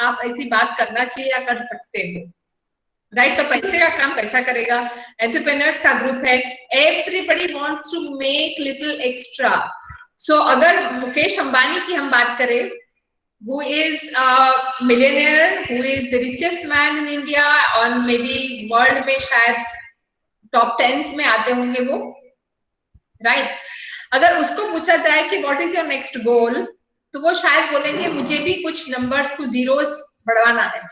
आप ऐसी बात करना चाहिए या कर सकते हो, राइट? तो पैसे का काम पैसा करेगा, एंटरप्रेन्योर्स का ग्रुप है, everybody wants to make little extra. So अगर मुकेश अंबानी की हम बात करें, who is a millionaire, who is the richest man in India, और maybe world में शायद टॉप 10 में आते होंगे वो, राइट? अगर उसको पूछा जाए कि व्हाट इज योर नेक्स्ट गोल, तो वो शायद बोलेंगे मुझे भी कुछ नंबर्स को जीरोस बढ़वाना है।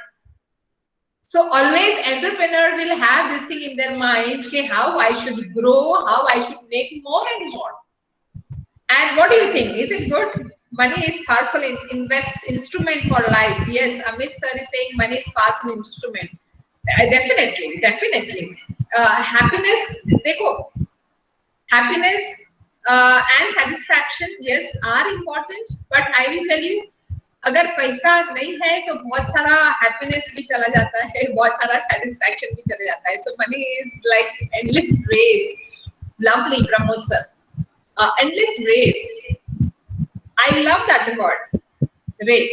So always entrepreneur will have this thing in their mind कि how I should grow, how I should make more and more. And what do you think? Is it good? Money is powerful instrument for life. Yes, Amit sir is saying money is powerful instrument. Definitely. Happiness, देखो, happiness and satisfaction, yes, are important. But I will tell you, अगर पैसा नहीं है तो बहुत सारा happiness भी चला जाता है, बहुत सारा सेटिस्फैक्शन भी चला जाता है. So money is like endless race. Lovely Pramod sir, endless race. I love that word, race.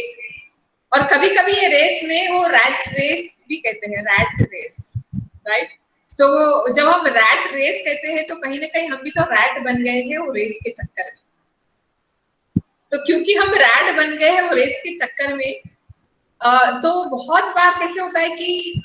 और कभी कभी ये रेस में वो रैट रेस भी कहते हैं, रैट रेस, राइट? सो जब हम रैट रेस कहते हैं तो कहीं ना कहीं हम भी तो रैट बन गए हैं वो रेस के चक्कर में. तो क्योंकि हम रैट बन गए हैं वो रेस के चक्कर में, तो बहुत बार कैसे होता है कि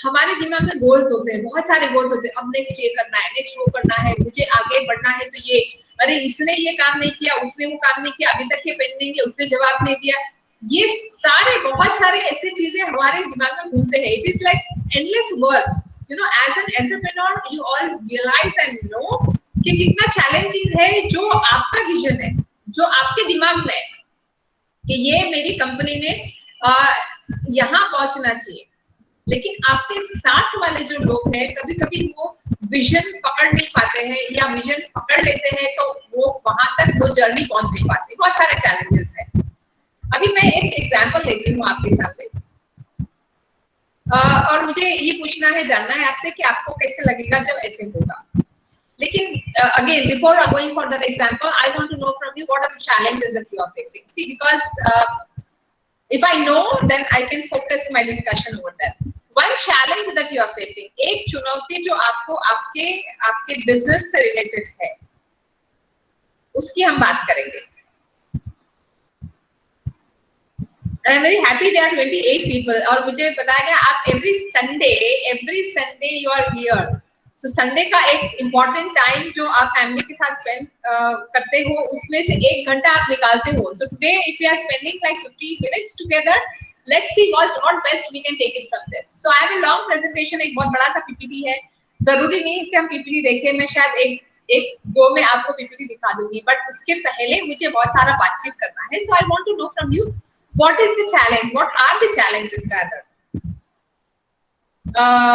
हमारे दिमाग में गोल्स होते हैं, बहुत सारे गोल्स होते हैं. अब नेक्स्ट ये करना है, नेक्स्ट वो करना है, मुझे आगे बढ़ना है, तो ये, अरे इसने ये काम नहीं किया, उसने वो काम नहीं किया, अभी तक ये पेंडिंग है, उसने जवाब नहीं दिया. ये सारे बहुत सारे ऐसे चीजें हमारे दिमाग में घूमते हैं. It is like endless work. You know, as an entrepreneur you all realise and know कि कितना चैलेंजिंग है जो आपका विजन है, जो आपके दिमाग में है कि ये मेरी कंपनी ने यहाँ पहुंचना चाहिए, लेकिन आपके साथ वाले जो लोग हैं कभी कभी वो विजन पकड़ नहीं पाते हैं, या विजन पकड़ लेते हैं तो वो वहां तक वो जर्नी पहुंच नहीं पाते. बहुत सारे चैलेंजेस हैं. अभी मैं एक एग्जांपल लेती हूँ आपके सामने, और मुझे ये पूछना है, जानना है आपसे कि आपको कैसे लगेगा जब ऐसे होगा. लेकिन again, before going for that example, I want to know from you what are the challenges that you are facing. See, because if I know, then I can focus my discussion over that. One challenge that you are facing, एक चुनौती जो आपको आपके business से related है, उसकी हम बात करेंगे. I'm very happy there are 28 people, और मुझे बताया गया आप every Sunday you are here. So Sunday का एक इम्पोर्टेंट टाइम जो आप फैमिली के साथ स्पेंड करते हो, उसमें से 1 घंटा आप निकालते हो. So today if you are spending like 50 minutes together, let's see what best we can take it from this. So I have a long presentation, एक बहुत बड़ा सा PPT है. जरूरी नहीं कि हम PPT देखें, मैं शायद एक दो में आपको PPT दिखा दूंगी, बट उसके पहले मुझे बहुत सारा बातचीत करना है. So I want to know from you, what is the challenge? What are the challenges rather?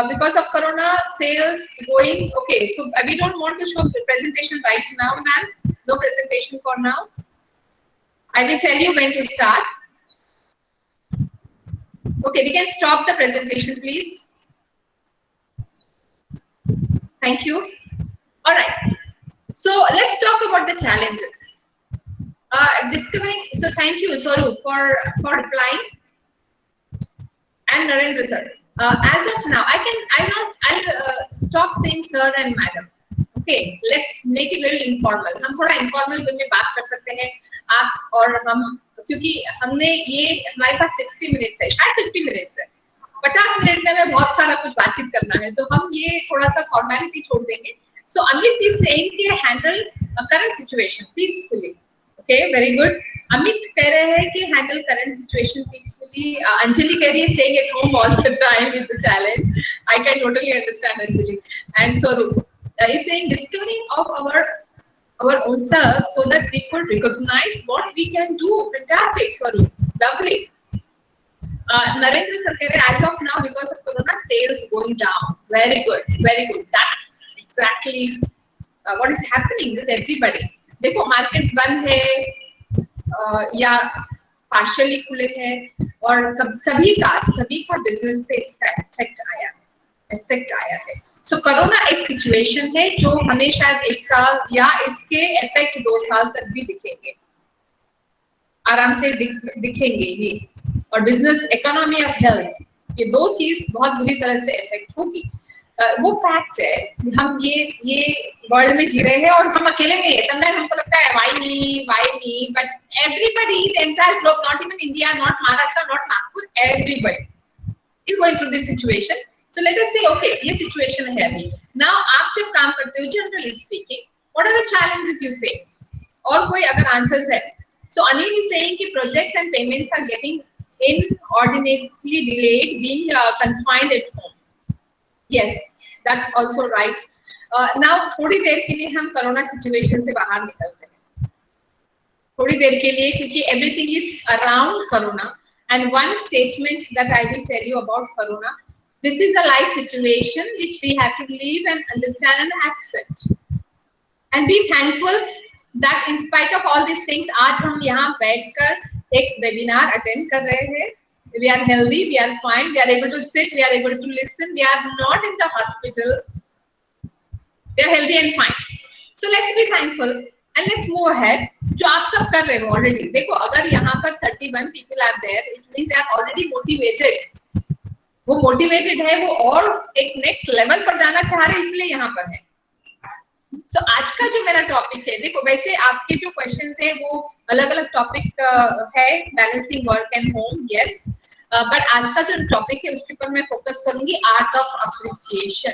Because of Corona, sales going okay. So we don't want to show the presentation right now, ma'am. No presentation for now. I will tell you when to start. Okay, we can stop the presentation, please. Thank you. All right. So let's talk about the challenges. Discovering. So thank you, Swaroop, for replying, and Narendra sir. As of now, I'll stop saying sir and madam. Okay, let's make it little informal. हम थोड़ा informal वे में बात कर सकते हैं आप और हम, क्योंकि हमने ये हमारे पास 60 मिनट्स है, शायद 50 मिनट्स है, 50 मिनट में हमें बहुत सारा कुछ बातचीत करना है, तो हम ये थोड़ा सा फॉर्मेलिटी छोड़ देंगे. So Amit is saying कि handle current situation peacefully. Okay, very good. Amit कह रहे हैं कि handle current situation peacefully. Anjali कह रही है staying at home all the time is the challenge. I can totally understand Anjali. And Swaroop is saying discovering of our own self so that we could recognize what we can do. Fantastic, Swaroop. Lovely. Narendra sir कह रहे हैं as of now because of Corona sales going down. Very good, very good. That's exactly what is happening with everybody. देखो markets बंद है या partially खुले हैं, और सभी का बिजनेस पे इफेक्ट आया है. सो कोरोना एक सिचुएशन है जो हमें शायद 1 साल या इसके इफेक्ट 2 साल तक भी दिखेंगे, आराम से दिखेंगे. ये और बिजनेस इकोनॉमी ऑफ हेल्थ, ये दो चीज बहुत बुरी तरह से इफेक्ट होगी। वो फैक्ट है, हम ये वर्ल्ड में जी रहे हैं और हम अकेले नहीं है। समटाइम्स हमको लगता है why me, but everybody, the entire globe, not even India, not Maharashtra, not Nagpur, everybody is going through this situation. So let us से ओके, ये सिचुएशन है अभी। नाउ आप जब काम करते हो, generally speaking, what are the challenges you face? और कोई अगर आंसर्स है, सो अनिल इज सेइंग कि projects and payments are getting inordinately delayed, being confined at home. Yes, that's also right. Now थोड़ी देर के लिए हम कोरोना सिचुएशन से बाहर निकलते हैं, थोड़ी देर के लिए, क्योंकि everything is around corona. And one statement that I will tell you about corona: this is a life situation which we have to live and understand and accept, and be thankful that in spite of all these things, आज हम यहाँ बैठकर एक webinar attend कर रहे हैं. We are healthy, we are fine, we are able to sit, we are able to listen, we are not in the hospital, we are healthy and fine. So let's be thankful and let's move ahead. जो आप सब कर रहे हो already, देखो अगर यहाँ पर 31 people are there, it means they are already motivated. वो मोटिवेटेड है, वो और एक नेक्स्ट लेवल पर जाना चाह रहे, इसलिए यहाँ पर है. So, आज का जो मेरा टॉपिक है, देखो वैसे आपके जो क्वेश्चंस है वो अलग अलग टॉपिक है, balancing work and home, yes, but आज का जो टॉपिक है उसके ऊपर मैं फोकस करूंगी, art of appreciation.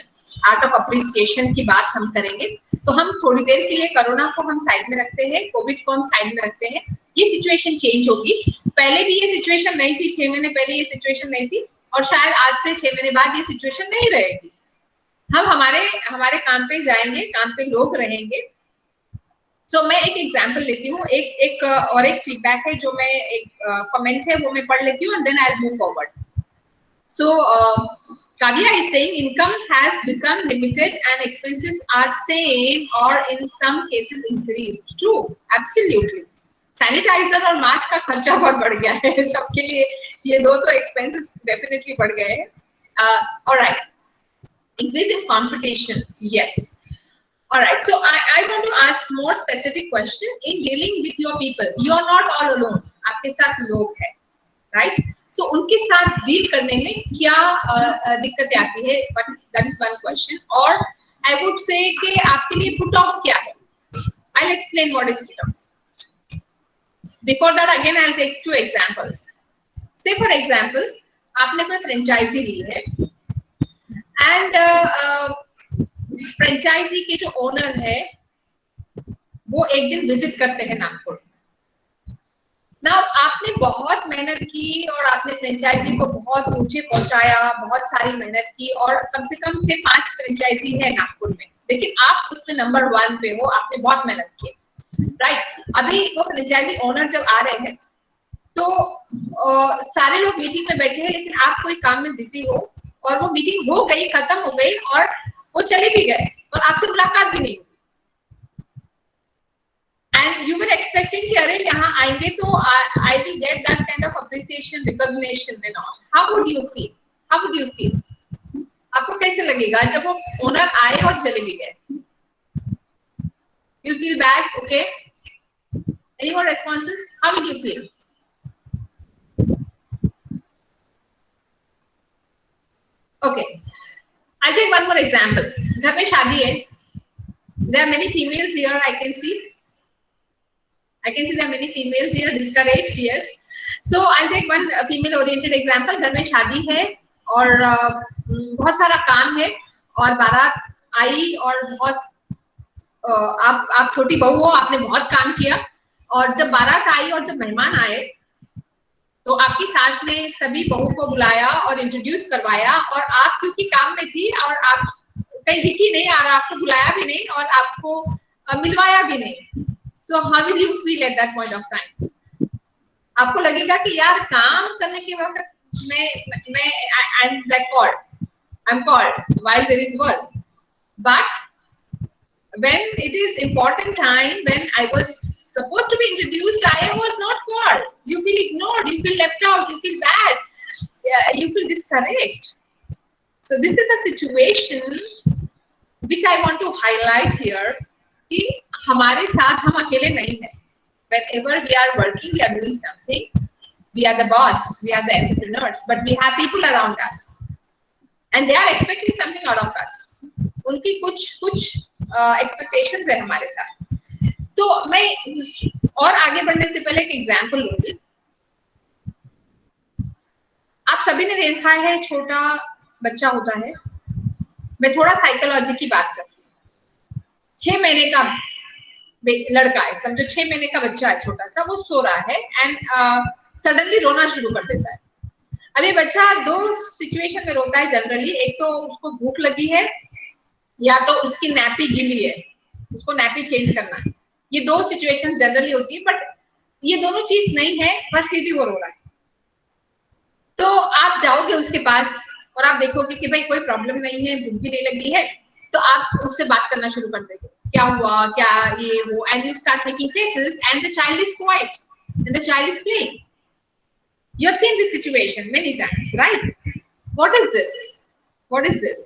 Art of appreciation की बात हम करेंगे. तो हम थोड़ी देर के लिए कोरोना को हम साइड में रखते हैं, कोविड को हम साइड में रखते हैं. ये सिचुएशन चेंज होगी. पहले भी ये सिचुएशन नहीं थी, 6 महीने पहले ये सिचुएशन नहीं थी, और शायद आज से 6 महीने बाद ये सिचुएशन नहीं रहेगी. हम हमारे काम पे जाएंगे, काम पे लोग रहेंगे. सो मैं एक एग्जांपल लेती हूँ, एक और एक फीडबैक है जो मैं, एक कमेंट है वो मैं पढ़ लेती हूँ, and then I will move forward. So Kavya is saying income has become limited and expenses are same or in some cases increased. True, absolutely. Sanitiser और मास्क का खर्चा बहुत बढ़ गया है सबके लिए, ये दो तो एक्सपेंसेस डेफिनेटली बढ़ गए हैं. Alright, increase in competition, yes. All right, so I want to ask more specific question. In dealing with your people, you are not all alone, आपके साथ लोग हैं, right? So उनके साथ डील करने में क्या दिक्कतें आती है, that is one question. और I would say कि आपके लिए put off क्या है. I'll explain what is put off. Before that, again I'll take 2 examples. Say for example, आपने कोई फ्रेंचाइजी ली है, एंड फ्रेंचाइजी के जो ओनर है वो एक दिन विजिट करते हैं नागपुर. नाउ आपने बहुत मेहनत की और आपने फ्रेंचाइजी को बहुत ऊंचे पहुंचाया, बहुत सारी मेहनत की, और कम से 5 फ्रेंचाइजी है नागपुर में, लेकिन आप उसमें नंबर 1 पे हो, आपने बहुत मेहनत की, राइट? अभी वो फ्रेंचाइजी ओनर जब आ रहे हैं तो सारे लोग मीटिंग में बैठे हैं, लेकिन आप कोई काम में बिजी हो और वो मीटिंग हो गई, खत्म हो गई, और वो चले भी गए और आपसे मुलाकात भी नहीं हुई. And you were expecting कि अरे यहाँ आएंगे तो I will get that kind of appreciation, recognition and all. How would you feel? How would you feel? आपको कैसे लगेगा जब वो ओनर आए और चले भी गए? You feel bad, okay? Any more responses? How will you feel? Okay, I'll take one more example. घर में शादी है. There are many females here. I can see there are many females here, discouraged, yes. So I'll take one female oriented example. घर में शादी है और बहुत सारा काम है और बारात आई और बहुत आप छोटी बहू हो, आपने बहुत काम किया, और जब बारात आई और जब मेहमान आए तो आपकी सास ने सभी बहू को बुलाया और इंट्रोड्यूस करवाया, और आप क्योंकि काम में थी और आप कहीं दिखी नहीं, और आपको बुलाया भी नहीं और आपको मिलवाया भी नहीं. So how will you feel at that point of time? आपको लगेगा कि यार काम करने के वक्त मैं I'm like called while there is work, but when it is important time, when I was supposed to be introduced, I was not called. You feel ignored, you feel left out, you feel bad, you feel discouraged. So this is a situation which I want to highlight here कि हमारे साथ हम अकेले नहीं हैं. Whenever we are working, we are doing something, we are the boss, we are the entrepreneurs, but we have people around us and they are expecting something out of us. उनकी कुछ expectations है हमारे साथ. तो मैं और आगे बढ़ने से पहले एक एग्जाम्पल लूंगी. आप सभी ने देखा है छोटा बच्चा होता है. मैं थोड़ा साइकोलॉजी की बात करती हूँ. 6 महीने का लड़का है, समझो 6 महीने का बच्चा है छोटा सा, वो सो रहा है एंड सडनली रोना शुरू कर देता है. अभी बच्चा दो सिचुएशन में रोता है जनरली. एक तो उसको भूख लगी है या तो उसकी नैपी गिली है, उसको नैपी चेंज करना है. ये दो सिचुएशन जनरली होती है, बट ये दोनों चीज नहीं है, पर फिर भी वो रो रहा है. तो आप जाओगे उसके पास और आप देखोगे कि भाई कोई प्रॉब्लम नहीं है, भूख भी नहीं लगी है, तो आप उससे बात करना शुरू कर देंगे. क्या हुआ, क्या ये वो, and you start making faces and the child is quiet and the child is playing. You have seen this situation many times, right? What is this? What is this?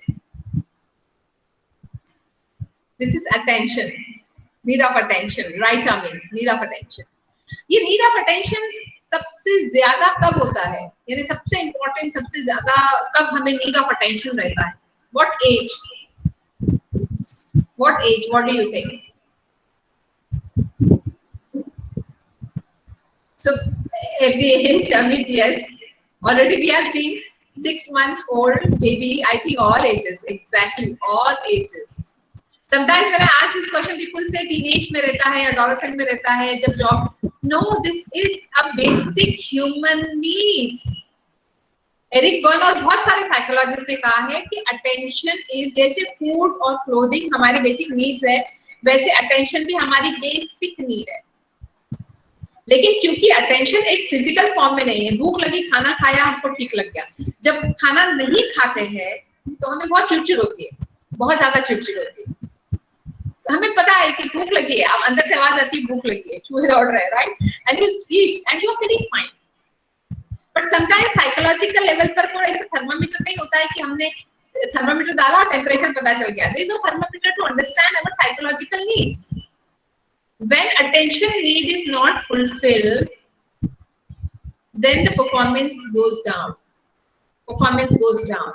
This is attention, need of attention, right? I mean, need of attention. ये need of attention सबसे ज्यादा कब होता है, यानी सबसे important, सबसे ज्यादा कब हमें need of attention रहता है? What age? What age? What do you think? So every age, Amit, yes. Already we have seen 6-month-old baby. I think all ages, exactly all ages. Sometimes when I ask this question, people say teenage में रहता है, adolescent में रहता है, जब job. No, this is a basic human need. Eric Berne और बहुत सारे साइकोलॉजिस्ट ने कहा है कि अटेंशन इज, जैसे फूड और क्लोथिंग हमारी बेसिक नीड्स है, वैसे अटेंशन भी हमारी बेसिक नीड है. लेकिन क्योंकि अटेंशन एक फिजिकल फॉर्म में नहीं है, भूख लगी, खाना खाया, हमको ठीक लग गया. जब खाना नहीं खाते हैं तो हमें बहुत चिड़चिड़ होती है, बहुत ज्यादा चिड़चिड़ होती है. हमें पता है कि भूख लगी है, अब अंदर से आवाज आती है भूख लगी है, चूहे दौड़ रहे हैं, right? And you eat and you are feeling fine. But sometimes psychological level पर कोई ऐसा थर्मामीटर नहीं होता है कि हमने थर्मामीटर डाला और टेम्परेचर पता चल गया. There is no thermometer to understand our psychological needs. When attention need is not fulfilled, then the performance goes down. Performance goes down.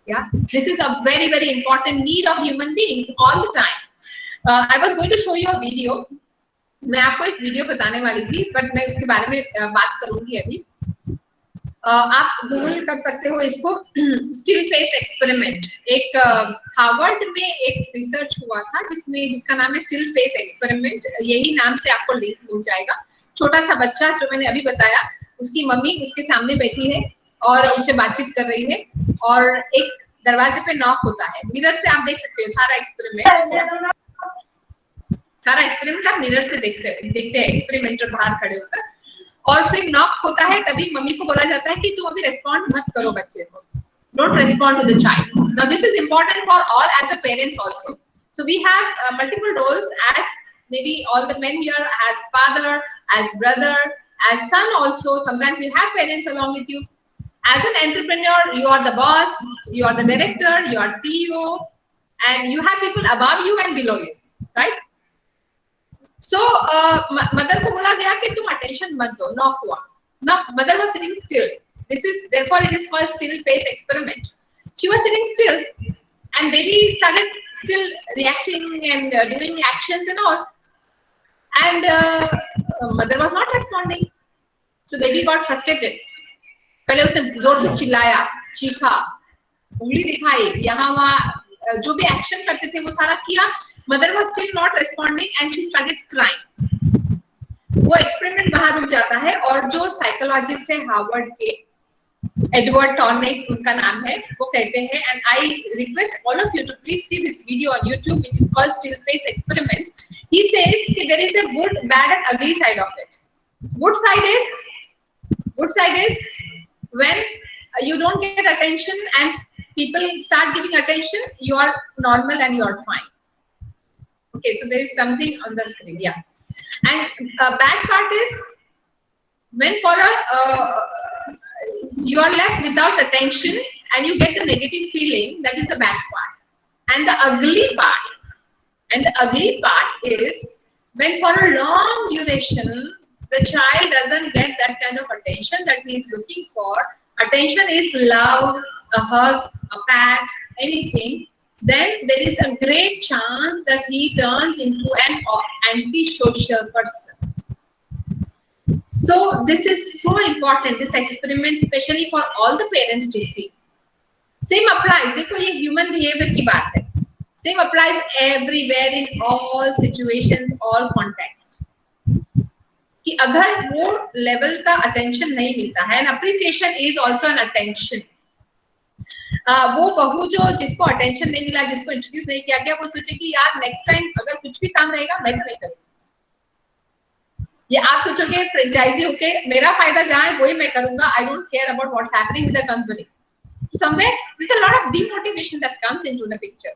Yeah, this is a very, very important need of human beings all the time. I was going to show you a video. मैं आपको एक video बताने वाली थी, but मैं उसके बारे में बात करूंगी अभी. आप गूगल कर सकते हो इसको, स्टिल फेस एक्सपेरिमेंट. एक हार्वर्ड में एक रिसर्च हुआ था जिसका नाम है स्टिल फेस एक्सपेरिमेंट. यही नाम से आपको लिंक मिल जाएगा. छोटा सा बच्चा जो मैंने अभी बताया, उसकी मम्मी उसके सामने बैठी है और उससे बातचीत कर रही है, और एक दरवाजे पे नॉक होता है. मिरर से आप देख सकते हो सारा एक्सपेरिमेंट. आप मिरर से देखते हैं एक्सपेरिमेंटर बाहर खड़े होकर, और फिर नॉक होता है. तभी मम्मी को बोला जाता है कि तुम अभी रेस्पॉन्ड मत करो बच्चे को, don't respond to the child. Now this is important for all as a parents also. So we have multiple roles as maybe all the men here, as father, as brother, as son also. Sometimes you have parents along with you. As an entrepreneur, you are the boss, you are the director, you are CEO, and you have people above you and below you, right? So mother को बोला गया कि तुम attention मत दो. Knock हुआ. Now mother was sitting still. This is therefore it is called still face experiment. She was sitting still, and baby started still reacting and doing actions and all, and mother was not responding. So baby got frustrated. पहले उसने जोर से चिल्लाया, चीखा, उंगली दिखाई, यहाँ वहाँ जो भी एक्शन करते थे वो सारा किया. Mother was still not responding and she started crying. वो एक्सपेरिमेंट वहां रुक जाता है. और जो साइकोलॉजिस्ट है हार्वर्ड के, एडवर्ड टॉर्नेक उनका नाम है, वो कहते हैं, and I request all of you to please see this video on YouTube which is called still face experiment. He says कि there is a good, bad and ugly side of it. Good side is when you don't get attention and people start giving attention, you are normal and you are fine. Okay, so there is something on the screen, yeah. And bad part is when for you are left without attention and you get the negative feeling. That is the bad part. And the ugly part is when for a long duration the child doesn't get that kind of attention that he is looking for, attention is love, a hug, a pat, anything, then there is a great chance that he turns into an antisocial person. So this is so important, this experiment, especially for all the parents to see. Same applies, देखो ये human behavior की बात है. Same applies everywhere in all situations, all contexts. कि अगर वो level का attention नहीं मिलता है, and appreciation is also an attention. वो बहू जो जिसको अटेंशन नहीं मिला, जिसको इंट्रोड्यूस नहीं किया गया, वो सोचे कि यार नेक्स्ट टाइम अगर कुछ भी काम रहेगा मैं तो नहीं करूँगी. ये आप सोचोगे फ्रेंचाइजी होके मेरा फायदा जहाँ है वही मैं करूंगा, I don't care about what's happening with the company. Somewhere there's a lot of demotivation that comes into the picture,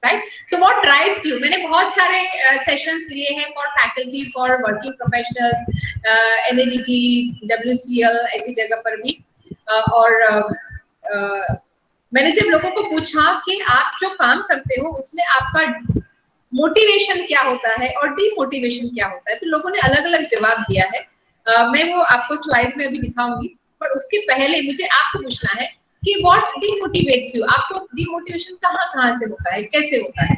right? So what drives you? मैंने बहुत सारे सेशंस लिए हैं for faculty, for working professionals, NADT, WCL ऐसी जगह पर भी, और मैंने जब लोगों को पूछा कि आप जो काम करते हो उसमें आपका मोटिवेशन क्या होता है और डीमोटिवेशन क्या होता है, तो लोगों ने अलग अलग जवाब दिया है. मैं वो आपको स्लाइड में अभी दिखाऊंगी, पर उसके पहले मुझे आपको पूछना है कि व्हाट डीमोटिवेट्स यू. आपको डीमोटिवेशन कहाँ से होता है, कैसे होता है?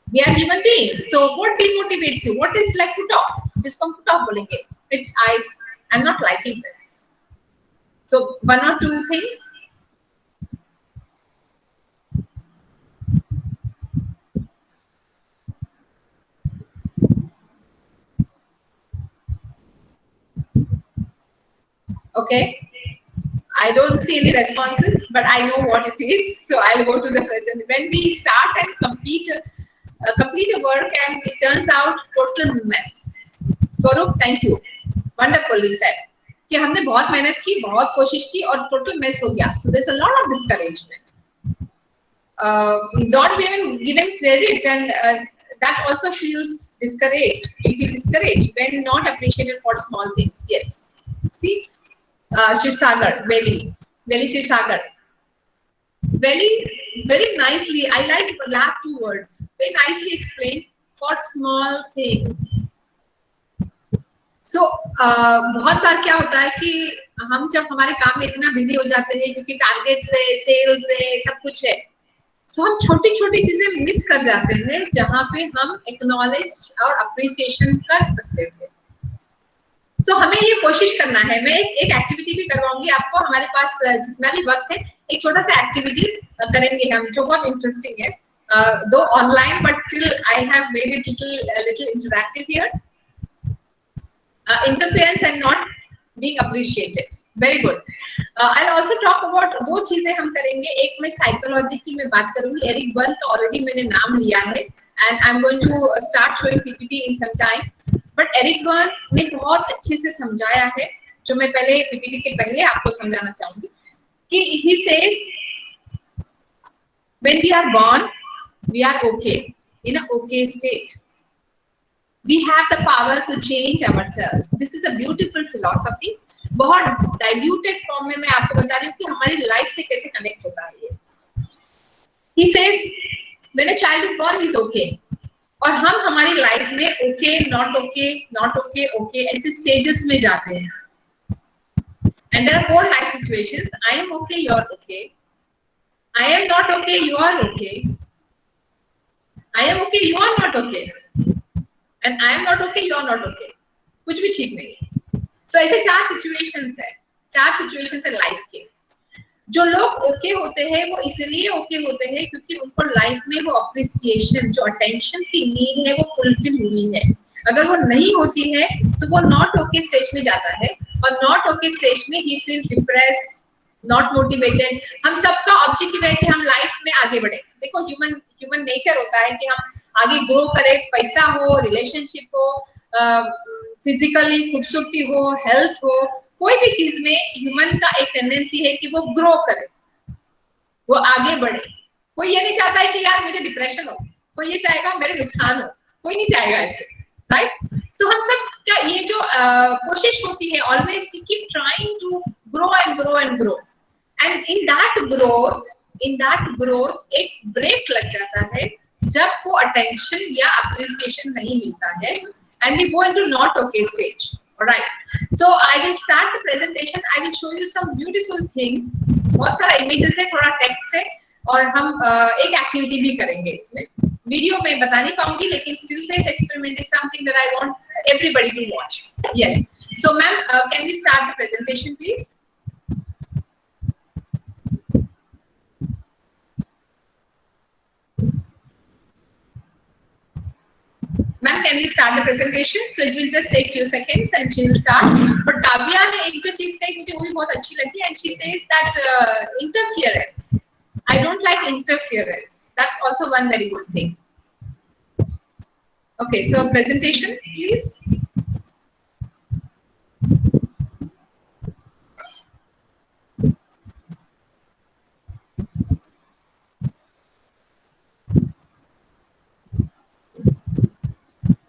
We are human beings, so what demotivates you? What is like put off? जिसको हम put off बोलेंगे. I'm not liking this. So one or two things. Okay. I don't see any responses, but I know what it is, so I'll go to the present. When we start and complete a work and it turns out total mess. Swaroop, thank you. Wonderfully said. कि हमने बहुत मेहनत की, बहुत कोशिश की और total mess हो गया. So there's a lot of discouragement. Not even given credit, and that also feels discouraged. We feel discouraged when not appreciated for small things. Yes. See. Shiv Sagar, Veli Shiv Sagar. Veli very nicely, I like the last two words, very nicely explained, for small things. So बहुत बार क्या होता है कि हम जब हमारे काम में इतना बिजी हो जाते हैं क्योंकि टारगेट से, सेल्स है, सब कुछ है, सो हम छोटी छोटी चीजें मिस कर जाते हैं जहाँ पे हम एक्नॉलेज और अप्रिसिएशन कर सकते थे. सो हमें ये कोशिश करना है. मैं एक एक्टिविटी भी करवाऊंगी आपको, हमारे पास जितना भी वक्त है एक छोटा सा एक्टिविटी करेंगे हम जो बहुत इंटरेस्टिंग है, दो online but still I have made it little interactive here. Interference and not being appreciated. Very good. I will also talk about, दो चीजें हम करेंगे. एक मैं साइकोलॉजी की मैं बात करूंगी. एरिक बर्न का ऑलरेडी मैंने नाम लिया है and I am going to start showing PPT in some time. But Eric Berne ने बहुत अच्छे से समझाया है, जो मैं पहले पीपीटी के पहले आपको समझाना चाहूंगी, कि he says when we are born we are okay, in a okay state. We have the power to change ourselves. This is a beautiful philosophy. बहुत diluted form में मैं आपको बता रही हूँ कि हमारी लाइफ से कैसे कनेक्ट होता है ये. He says when a child is born he is okay. और हम हमारी लाइफ में okay, not okay, not okay, okay ऐसे स्टेजेस में जाते हैं. And there are 4 life situations. I am okay, you are okay. I am not okay, you are okay. I am okay, you are not okay. And I am not okay, you are not okay. कुछ भी ठीक नहीं. सो ऐसे 4 situations है, 4 situations है life के. जो लोग ओके होते हैं वो इसलिए ओके होते हैं क्योंकि उनको लाइफ में वो अप्रिसिएशन, जो अटेंशन की नीड है वो फुलफिल हुई है. अगर वो नहीं होती है तो वो नॉट ओके स्टेज में जाता है, और नॉट ओके स्टेज में he feels depress, not motivated. हम सबका ऑब्जेक्टिव है कि हम लाइफ में आगे बढ़े. देखो ह्यूमन नेचर होता है कि हम आगे ग्रो करें, पैसा हो, रिलेशनशिप हो, फिजिकली खूबसूरती हो, हेल्थ हो, कोई भी चीज में ह्यूमन का एक टेंडेंसी है कि वो ग्रो करे, वो आगे बढ़े. कोई ये नहीं चाहता है कि यार मुझे डिप्रेशन हो, कोई ये चाहेगा मेरे नुकसान हो, कोई नहीं चाहेगा ऐसे, राइट? सो हम सब का ये जो कोशिश होती है ऑलवेज कि keep trying to grow and grow and grow. And in that growth एक ब्रेक लग जाता है जब वो अटेंशन या अप्रिसिएशन नहीं मिलता है. and we go into not okay stage. All right. So I will start the presentation. I will show you some beautiful things. बहुत सारा images है, थोड़ा text है, और हम एक activity भी करेंगे इसमें. वीडियो में बता नहीं पाऊंगी, लेकिन still face experiment is something that I want everybody to watch. Yes. So ma'am, can we start the presentation, please? Ma'am, can we start the presentation? So it will just take few seconds and she will start. But Kavya ने एक जो चीज कही मुझे वो भी बहुत अच्छी लगी, and she says that interference. I don't like interference. That's also one very good thing. Okay, so presentation, please.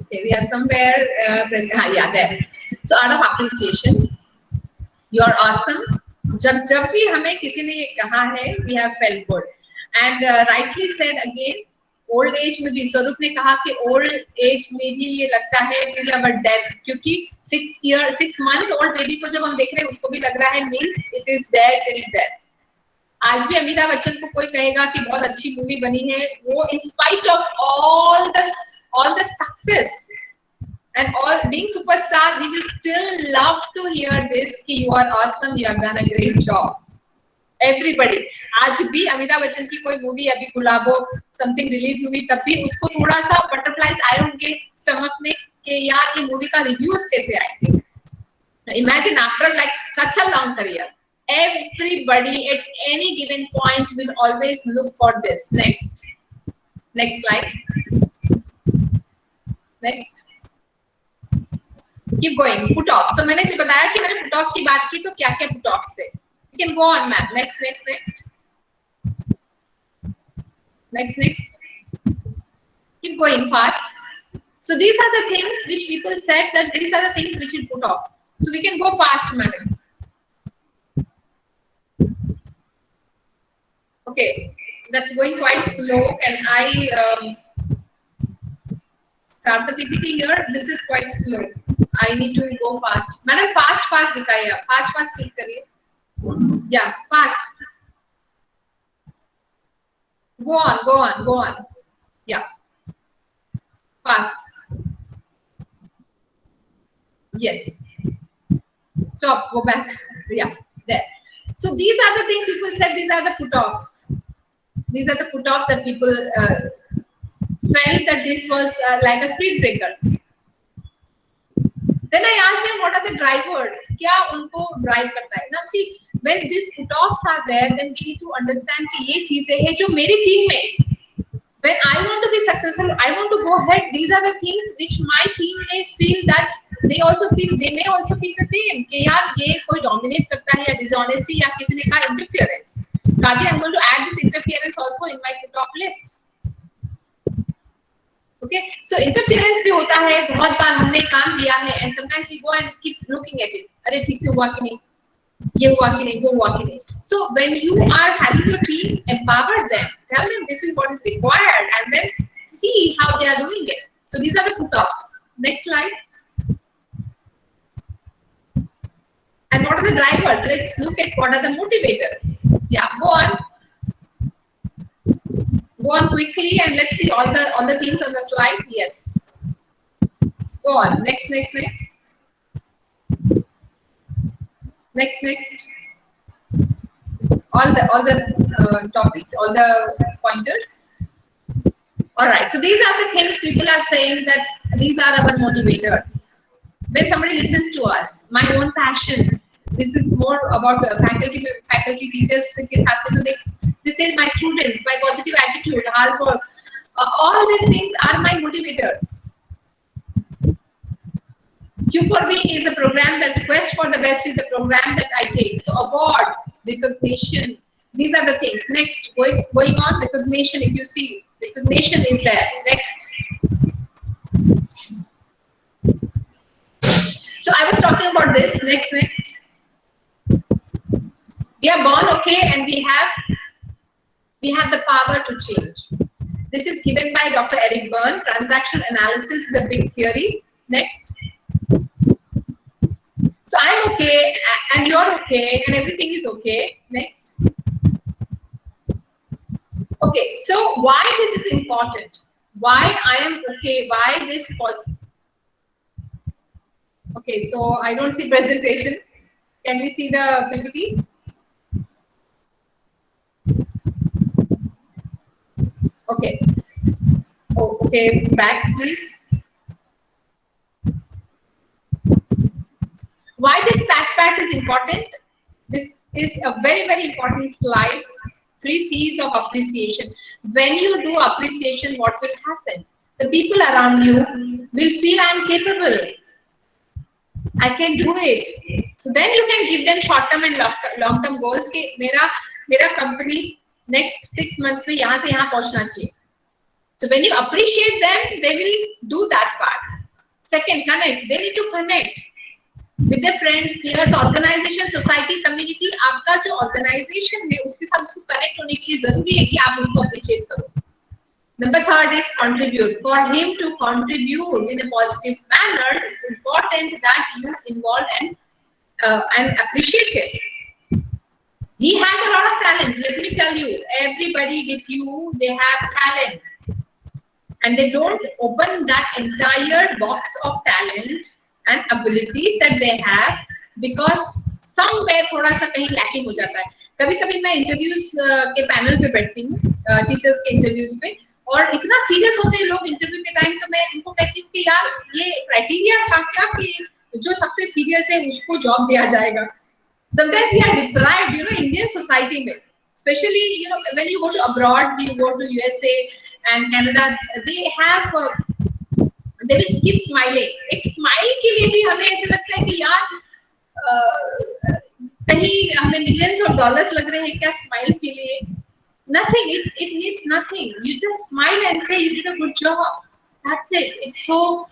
Okay, we are somewhere yeah, there. So out of appreciation, you are awesome. जब भी हमें किसी ने ये कहा है, we have felt good, and rightly said again. Old age में भी स्वरूप ने कहा कि ओल्ड एज में भी ये लगता है टिल अवर डेथ, क्योंकि 6 मंथ ओल्ड बेबी को जब हम देख रहे हैं उसको भी लग रहा है means it is there till death. आज भी अमिताभ बच्चन को कोई कहेगा कि बहुत अच्छी मूवी बनी है, वो in spite of all the success and all being superstar, he will still love to hear this कि you are awesome, you have done a great job. Everybody. आज भी अमिताभ बच्चन की कोई मूवी अभी गुलाबो समथिंग रिलीज हुई, तब भी उसको थोड़ा सा बटरफ्लाइज आए होंगे स्टमक में कि यार ये मूवी का रिव्यूज कैसे आएंगे. Imagine after like such a long career, everybody at any given point will always look for this. Next slide. Next. Keep going. Put off. So मैंने जो बताया कि मैंने put offs की बात की, तो क्या क्या put offs थे. You can go on, ma'am. Next. Keep going fast. So these are the things which people said that these are the things which will put off. So we can go fast, madam. Okay, that's going quite slow. Can I start the PPT here? This is quite slow. I need to go fast. Madam, fast दिखाइए आप. Fast click करिए. Yeah, fast. Go on. Yeah. Fast. Yes. Stop. Go back. Yeah. There. So these are the things people said. These are the put-offs. These are the put-offs that people felt that this was like a speed breaker. Then I asked them, what are the drivers? क्या उनको drive करता है? Now see, when these put-offs are there, then we need to understand कि ये चीजें हैं जो मेरी टीम में. When I want to be successful, I want to go ahead. These are the things which my team may feel that they may also feel the same. कि यार ये कोई dominate करता है या dishonesty या किसी ने कहा interference. Kavya, I'm going to add this interference also in my put-off list. Okay, so interference भी होता है. बहुत बार हमने काम दिया है and sometimes we go and keep looking at it. अरे ठीक से हुआ कि नहीं, ये हुआ कि नहीं, वो हुआ कि नहीं. So when you are having your team, empower them, tell them this is what is required, and then see how they are doing it. So these are the put-offs. Next slide. And what are the drivers? Let's look at what are the motivators. Yeah, go on. Go on quickly and let's see all the things on the slide. Yes. Go on. Next. All the topics, all the pointers. All right. So these are the things people are saying that these are our motivators. When somebody listens to us, my own passion. This is more about faculty teachers के साथ में तो this is my students, my positive attitude, hard work. All these things are my motivators. Q4B is a program that Quest for the Best is the program that I take. So award, recognition, these are the things. Next, going on, recognition. If you see, recognition is there. Next. So I was talking about this. Next. We are born, okay, and we have the power to change. This is given by Dr. Eric Berne. Transaction analysis is a big theory. Next. So I'm okay and you're okay and everything is okay. Next. Okay, so why this is important? Why I am okay? Why this was? Okay, so I don't see presentation. Can we see the PPT? Okay. Oh, okay, back please. Why this pat is important? This is a very important slides. 3 C's of appreciation. When you do appreciation, what will happen? The people around you will feel I am capable. I can do it. So then you can give them short term and long term goals. कि मेरा company next 6 months में यहाँ से यहाँ पहुँचना चाहिए. So when you appreciate them, they will do that part. Second, connect. They need to connect with their friends, peers, organization, society, community. आपका जो organization है उसके साथ उसको connect होने के लिए जरूरी है कि आप उसको appreciate करो. Number third is contribute. For him to contribute in a positive manner, it's important that you involve and appreciate it. He has a lot of talent. Let me tell you, everybody with you, they have talent. And they don't open that entire box of talent and abilities that they have because somewhere थोड़ा सा कहीं lacking हो जाता है. कभी-कभी मैं interviews के panel पे बैठती हूँ, टीचर्स के इंटरव्यूज में, और इतना सीरियस होते हैं लोग इंटरव्यू के टाइम, तो मैं इनको कहती हूँ कि यार ये क्राइटेरिया था क्या कि जो सबसे सीरियस है उसको जॉब दिया जाएगा. Sometimes we are deprived, you know, Indian society में, especially you know when you go to abroad, you go to USA and Canada, they have they will keep smiling. एक smile के लिए भी हमें ऐसे लगता है कि यार कहीं हमें millions of dollars लग रहे हैं क्या smile के लिए? Nothing. It needs nothing. You just smile and say you did a good job. That's it. It's so.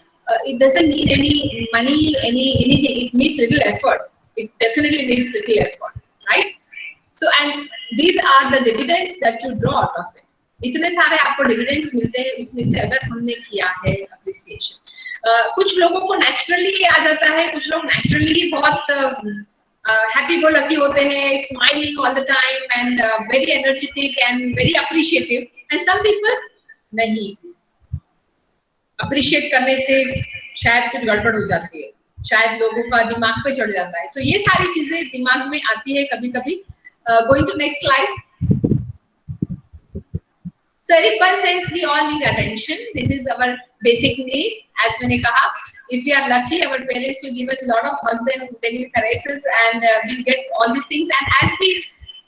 It doesn't need any money, anything. It needs little effort. It definitely needs little effort, right? So and these are the dividends that you draw out of it. इतने सारे आपको dividends मिलते हैं उसमें से अगर हमने किया है अप्रिसिएशन. कुछ लोगों को नेचुरली आ जाता है, कुछ लोग नेचुरली ही बहुत happy go lucky होते हैं, smiling all the time and very energetic and very appreciative, and some people नहीं. appreciate करने से शायद कुछ गड़बड़ हो जाती है, शायद लोगों का दिमाग पे चढ़ जाता है. So ये सारी चीजें दिमाग में आती है कभी-कभी. Going to next slide. So Eric Berne says we all need attention. This is our basic need. As मैंने कहा, if we are lucky, our parents will give us a lot of hugs and they will caress us and we'll get all these things. And as we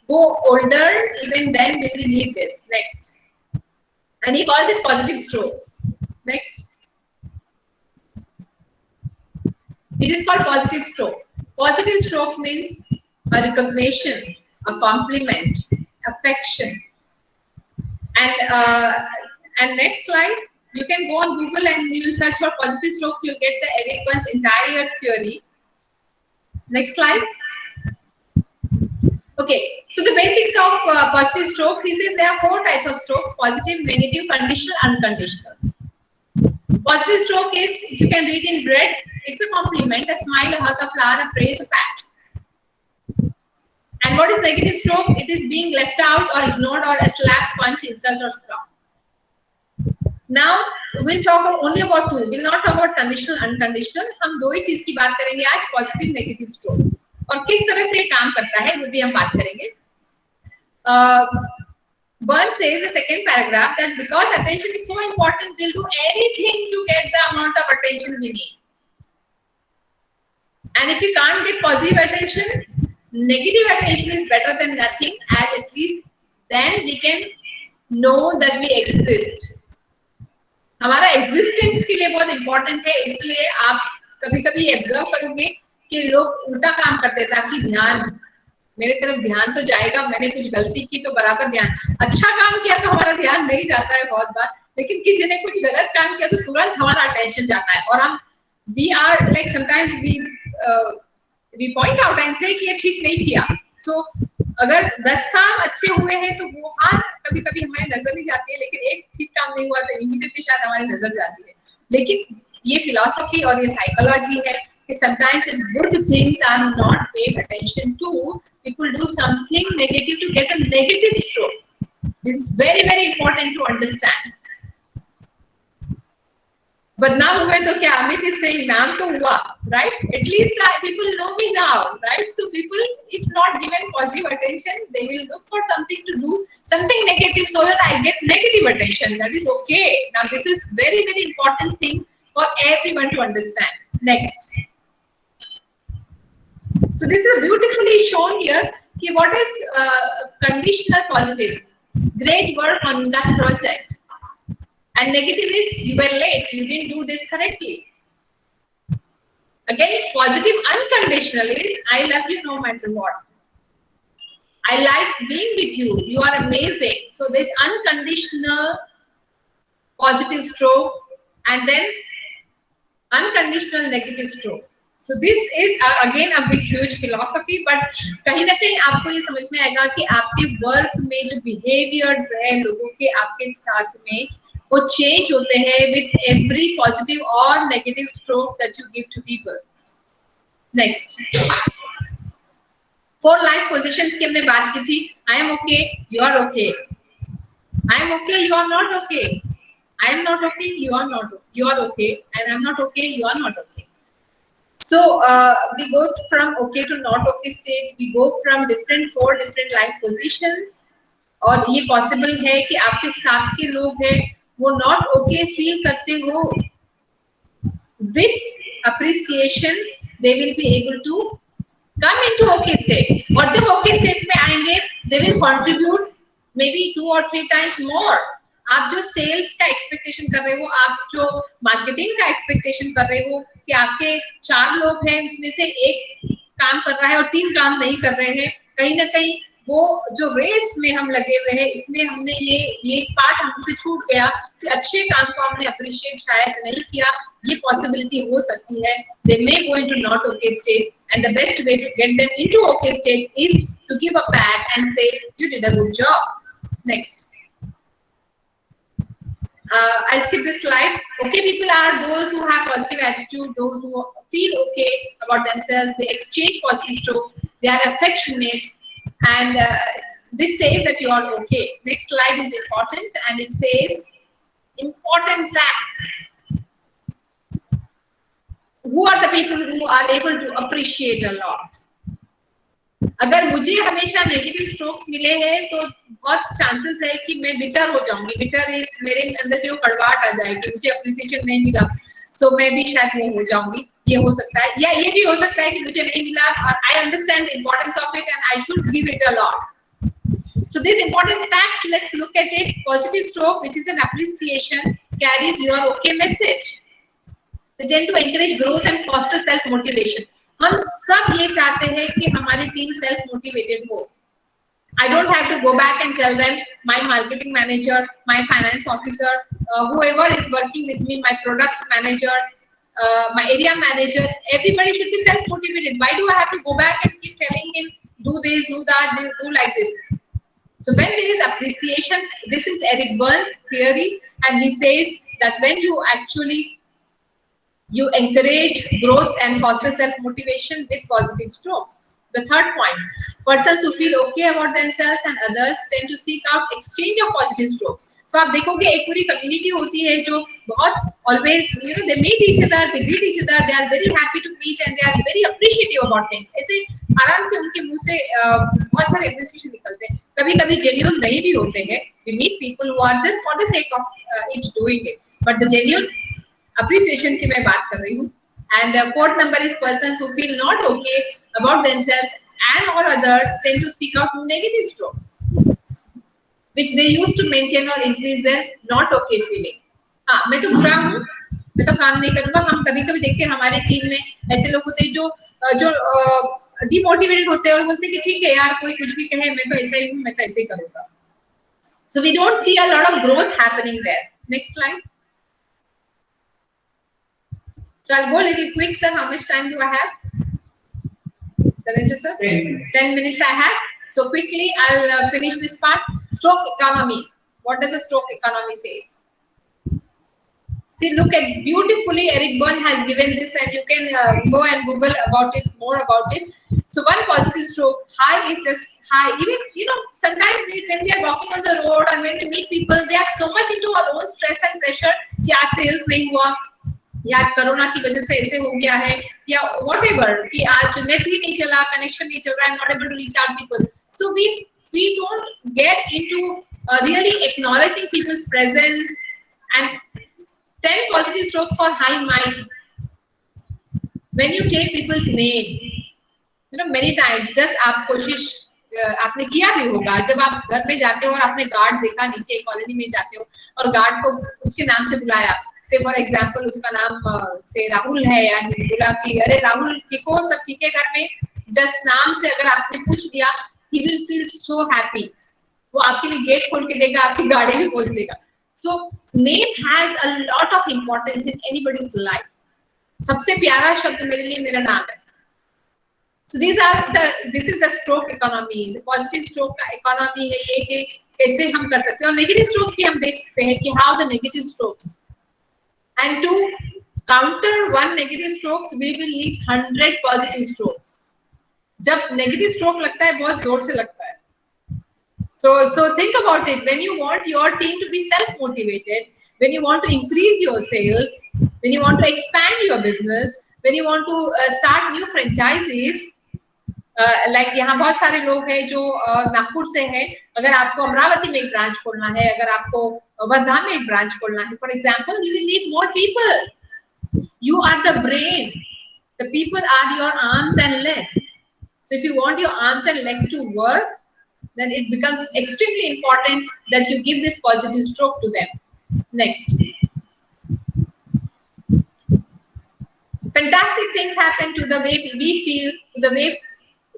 go older, even then we will need this. Next. And he calls it positive strokes. Next. It is called positive stroke. Positive stroke means a recognition, a compliment, affection. And next slide, you can go on Google and you will search for positive strokes. You'll get the Eric Berne's entire theory. Next slide. Okay, so the basics of positive strokes. He says there are 4 types of strokes: positive, negative, conditional, unconditional. Positive stroke is, if you can read in red, it's a compliment, a smile, a hug, a flower, a praise, a pat. And what is negative stroke? It is being left out or ignored or a slap, punch, insult or stomp. Now we'll talk only about 2. We'll not talk about conditional, unconditional. हम 2 ही चीज की बात करेंगे आज, positive, negative strokes. और किस तरह से ये काम करता है वो भी हम बात करेंगे. Berne says the second paragraph that because attention is so important, we'll do anything to get the amount of attention we need. And if you can't get positive attention, negative attention is better than nothing, as at least then we can know that we exist. हमारा existence के लिए बहुत important है, इसलिए आप कभी-कभी observe करोगे कि लोग उल्टा काम करते हैं ताकि ध्यान मेरे तरफ ध्यान तो जाएगा, मैंने कुछ गलती की तो बराबर ध्यान, अच्छा काम किया तो हमारा ध्यान नहीं जाता है बहुत बार, लेकिन किसी ने कुछ गलत काम किया तो तुरंत हमारा अटेंशन जाता है और हम we are like sometimes we point out and say कि ये ठीक नहीं किया. So अगर 10 काम अच्छे हुए हैं तो वो कभी-कभी हमारी नजर नहीं जाती है, लेकिन एक ठीक काम नहीं हुआ तो इमीडिएटली शायद हमारी नजर जाती है. लेकिन ये philosophy और ये psychology है कि sometimes if good things are not paid attention to, people do something negative to get a negative stroke. This is very very important to understand. बदनाम हुए तो क्या, अमित is saying नाम तो हुआ, right? At least people know me now, right? So people, if not given positive attention, they will look for something to do, something negative, so that I get negative attention. That is okay. Now this is very very important thing for everyone to understand. Next. So this is beautifully shown here. कि what is conditional positive? Great work on that project. And negative is you were late, you didn't do this correctly. Again, positive unconditional is I love you no matter what. I like being with you. You are amazing. So this unconditional positive stroke and then unconditional negative stroke. So this is again a big huge philosophy, but कहीं ना कहीं आपको ये समझ में आएगा कि आपके वर्क में जो behaviors है लोगों के आपके साथ में वो change होते हैं with every positive or negative stroke that you give to people. Next. 4 life positions की हमने बात की थी. I am okay, you are okay. I am okay, you are not okay. I am not okay, you are not. You are okay, and I am not okay, you are not okay. So we go from okay to not okay state. We go from 4 different life positions. और ये possible है कि आपके साथ के लोग हैं वो not okay feel करते हो. With appreciation, they will be able to come into okay state. और जब okay state में आएंगे, they will contribute maybe 2 or 3 times more. आप जो सेल्स का एक्सपेक्टेशन कर रहे हो, आप जो मार्केटिंग का एक्सपेक्टेशन कर रहे हो कि आपके 4 लोग हैं उसमें से एक काम कर रहा है और 3 काम नहीं कर रहे हैं, कहीं ना कहीं वो जो रेस में हम लगे हुए हैं इसमें हमने ये पार्ट हमसे छूट गया कि अच्छे काम को हमने अप्रिशिएट शायद नहीं किया. ये पॉसिबिलिटी हो सकती है. They may go into not okay state, and the best way to get them into okay state is to give a pat and say you did a good job. Next. I'll skip this slide. Okay people are those who have positive attitude, those who feel okay about themselves, they exchange positive strokes, they are affectionate, and this says that you are okay. Next slide is important, and it says important facts. Who are the people who are able to appreciate a lot? अगर मुझे हमेशा negative strokes मिले हैं तो बहुत chances है कि मैं बिटर हो जाऊंगी. बिटर इज मेरे अंदर जो कड़वाहट आ जाएगी, मुझे अप्रिसिएशन नहीं मिला, सो मैं भी शायद वो हो जाऊंगी. ये हो सकता है, या ये भी हो सकता है कि मुझे नहीं मिला और I understand the importance of it and I should give it a lot. So these important facts, let's look at it. Positive stroke, which is an appreciation, carries your okay message. They tend to encourage growth and foster self motivation. हम सब ये चाहते हैं कि हमारी team self motivated हो. I don't have to go back and tell them, my marketing manager, my finance officer, whoever is working with me, my product manager, my area manager, everybody should be self motivated. Why do I have to go back and keep telling him do this, do that, do like this? So when there is appreciation, this is Eric Burns' theory, and he says that when you actually you encourage growth and foster self-motivation with positive strokes. The third point, persons who feel okay about themselves and others tend to seek out exchange of positive strokes. So आप देखोगे एक पूरी community होती है जो बहुत always they meet each other, they greet each other, they are very happy to meet and they are very appreciative about things. ऐसे आराम से उनके मुंह से बहुत सारे appreciation निकलते हैं. कभी-कभी genuine नहीं भी होते हैं. We meet people who are just for the sake of it doing it, but the genuine appreciation की मैं बात कर रही हूँ. And the fourth number is persons who feel not okay about themselves and or others tend to seek out negative strokes, which they use to maintain or increase their not okay feeling. हाँ, मैं तो बुरा हूँ, मैं तो काम नहीं करूँगा. हम कभी-कभी देखते हैं हमारे टीम में ऐसे लोग होते हैं जो डिमोटिवेटेड होते हैं और बोलते हैं कि ठीक है यार कोई कुछ भी कहे मैं तो ऐसा ही हूँ, मैं तो ऐसे ही करूँगा. So we don't see a lot of growth happening there. Next slide. So I'll go a little quick, sir. How much time do I have? Sir? 10 minutes I have. So quickly, I'll finish this part. Stroke economy. What does the stroke economy say? See, look at beautifully Eric Berne has given this, and you can go and Google about it, more about it. So one positive stroke, high is just high. Even, you know, sometimes when we are walking on the road and when we meet people, they are so much into our own stress and pressure कि आज sales नहीं हुआ, या आज corona की वजह से ऐसे हो गया है, या whatever कि आज नेट ही नहीं चला, कनेक्शन नहीं चल रहा है, not able to reach out people. So we don't get into really acknowledging people's presence. And 10 positive strokes for high mind. When you take people's name, you know, many times just आप कोशिश आपने किया भी होगा, जब आप घर में जाते हो और आपने गार्ड देखा, नीचे कॉलोनी में जाते हो और गार्ड को उसके नाम से बुलाया, से फॉर एग्जांपल उसका नाम से राहुल है, या बोला कि अरे राहुल ठीक हो, सब ठीक है घर में, जस्ट नाम से अगर आपने पूछ दिया, he will feel so happy. वो आपके लिए गेट खोल के देगा, आपकी गाड़ी भी पहुंच देगा. So name has a lot of importance in anybody's life. सबसे प्यारा शब्द मेरे लिए मेरा नाम है. So this is the stroke economy. The positive stroke economy है ये कि कैसे हम कर सकते हैं, और negative strokes भी हम देख सकते हैं कि how the negative strokes. And to counter one negative strokes, we will need 100 positive strokes. जब negative stroke लगता है बहुत जोर से लगता है. So think about it. When you want your team to be self-motivated, when you want to increase your sales, when you want to expand your business, when you want to start new franchises, like यहाँ बहुत सारे लोग हैं जो नागपुर से हैं, अगर आपको अमरावती में एक ब्रांच खोलना है, अगर आपको वर्धा में एक ब्रांच खोलना है, for example, you will need more people. You are the brain. The people are your arms and legs. So if you want your arms and legs to work, then it becomes extremely important that you give this positive stroke to them. Next. Fantastic things happen to the way we feel, to the way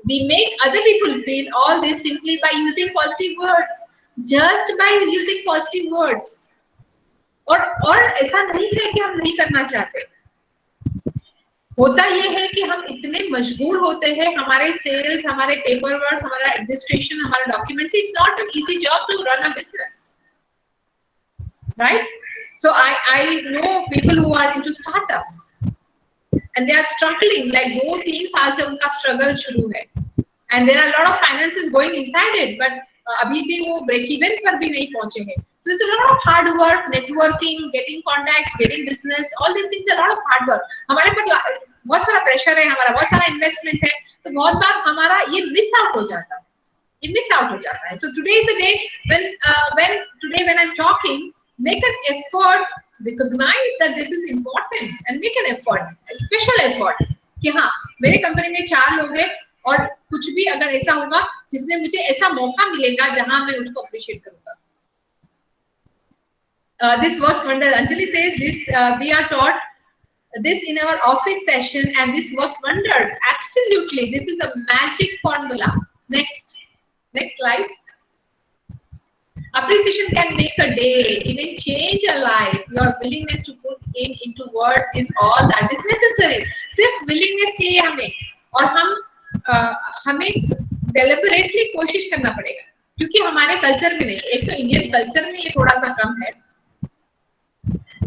we make other people feel, all this simply by using positive words. Just by using positive words. और ऐसा नहीं है कि हम नहीं करना चाहते. होता ये है कि हम इतने मशगूल होते हैं, हमारे सेल्स, हमारे पेपर वर्क, हमारा एडमिनिस्ट्रेशन, हमारे documents. It's not an easy job to run a business, right? So I know people who are into startups and they are struggling, like 2-3 साल से उनका स्ट्रगल शुरू है, and there are a lot of finances going inside it, but अभी भी वो break even पर भी नहीं पहुंचे हैं. So it's a lot of hard work, networking, getting contacts, getting business, all these things are a lot of hard work. हमारे पर बहुत सारा प्रेशर है, हमारा बहुत सारा इन्वेस्टमेंट है, तो बहुत बार हमारा ये मिस आउट हो जाता है, ये मिस आउट हो जाता है. So today is the day when I'm talking, make an effort, recognize that this is important and make an effort, a special effort कि हाँ मेरे कंपनी में 4 लोग हैं और कुछ भी अगर ऐसा होगा जिसमें मुझे ऐसा मौका मिलेगा जहां मैं उसको अप्रिशिएट करूंगा. This works wonders. Anjali says this, we are taught this in our office session and this works wonders. Absolutely, this is a magic formula. Next slide. Appreciation can make a day, even change a life. Your willingness to put into words is all that is necessary. सिर्फ willingness चाहिए हमें, और हमें deliberately कोशिश करना पड़ेगा, क्योंकि हमारे कल्चर में नहीं, एक तो इंडियन कल्चर में ये थोड़ा सा कम है,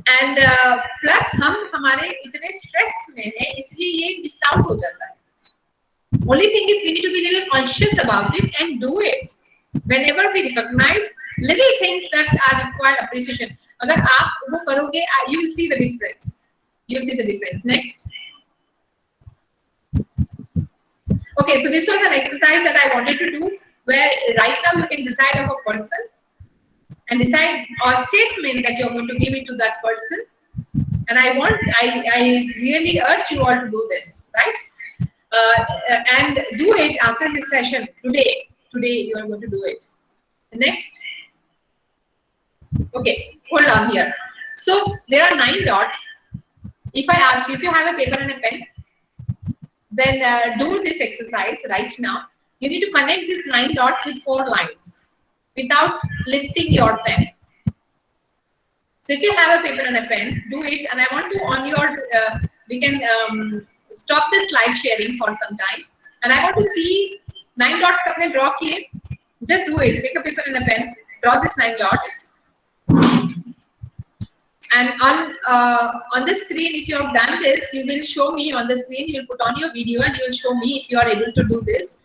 एंड प्लस हम हमारे इतने स्ट्रेस में है, इसलिए ये मिस आउट हो जाता है. Only thing is we need to be little conscious about it and do it. Whenever we recognize little things that are required appreciation, अगर आप वो करोगे, you will see the difference. You will see the difference. Next. Okay, so this was an exercise that I wanted to do, where right now you can decide of a person and decide a statement that you're going to give it to that person. And I really urge you all to do this, right? And do it after this session today. Today you are going to do it. Next. Okay, hold on here. So there are 9 dots. If I ask you, if you have a paper and a pen, then do this exercise right now. You need to connect these 9 dots with 4 lines without lifting your pen. So if you have a paper and a pen, do it. And I want to on your, we can stop the slide sharing for some time. And I want to see 9 dots आपने draw किए. Just do it. Take a paper and a pen. Draw this 9 dots. And on the screen, if you have done this, you will show me on the screen. You will put on your video and you will show me if you are able to do this.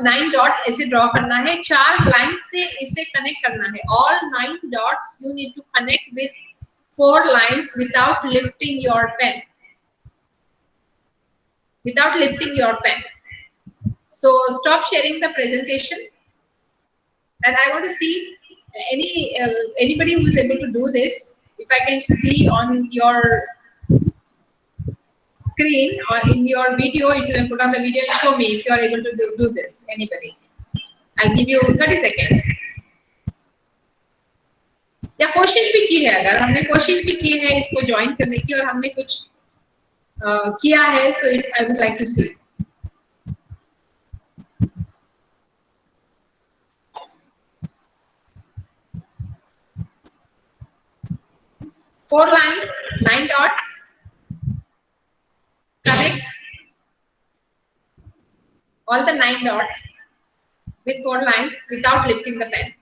9 dots ऐसे draw करना है, 4 lines से इसे connect करना है. All 9 dots you need to connect with 4 lines without lifting your pen. Without lifting your pen. So stop sharing the presentation. And I want to see anybody who is able to do this. If I can see on your screen or in your video, if you can put on the video and show me if you are able to do this. Anybody? I'll give you 30 seconds. या कोशिश भी की है, अगर हमने कोशिश भी की है इसको ज्वाइन करने की और हमने कुछ किया है, तो I would like to see. Four lines, 9 dots. Connect all the 9 dots with 4 lines without lifting the pen.